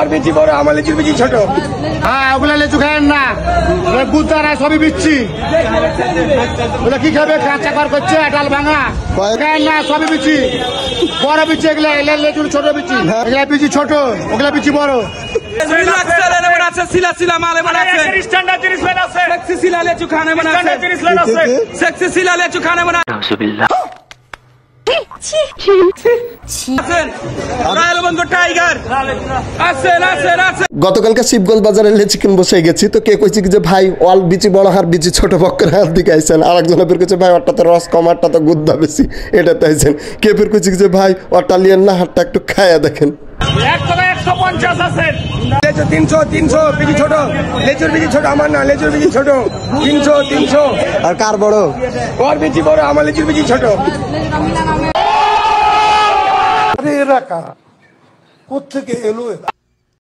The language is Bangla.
আর বিচি বড় আমার লিচুর বিচি ছোট। হ্যাঁ ওগুলা লিচু খায়েন না, বুতারা সবই বিচ্ছি। ওগুলা কি খাবে? কাঁচা কর করছে ডাল ভাঙা খায়েন না, সবই বিচি। বড় বিচি এগুলা, এগুলা লিচুর ছোট বিচি। এগুলা বিচি ছোট, ওগুলা বিচি বড়। গতকালকে শিবগঞ্জ বাজারে লেচি কিনবো বসে গেছি, তো কে কইছে কি যে ভাই অল বিচি বড় হার বিচি ছোট পক্ষের হাত দিকে আইছেন। আর একজন ফের কইছে ভাই ওরটা তো রস কম, হারটা তো গুদ্দা বেশি, এটাতে আইছেন। কে ফের কইছে কি যে ভাই ওরটা লিয়েন না, হারটা একটু খায়া দেখেন। 150 আছে। লেচু 300 বিচি ছোট, লেচুর বিচি ছোট আমার না, লেচুর বিচি ছোট। 300 আর কার বড়? ওর বিচি বড় আমার লিচুর বিচি ছোট। এরা কারা? কোথেকে এলো এরা?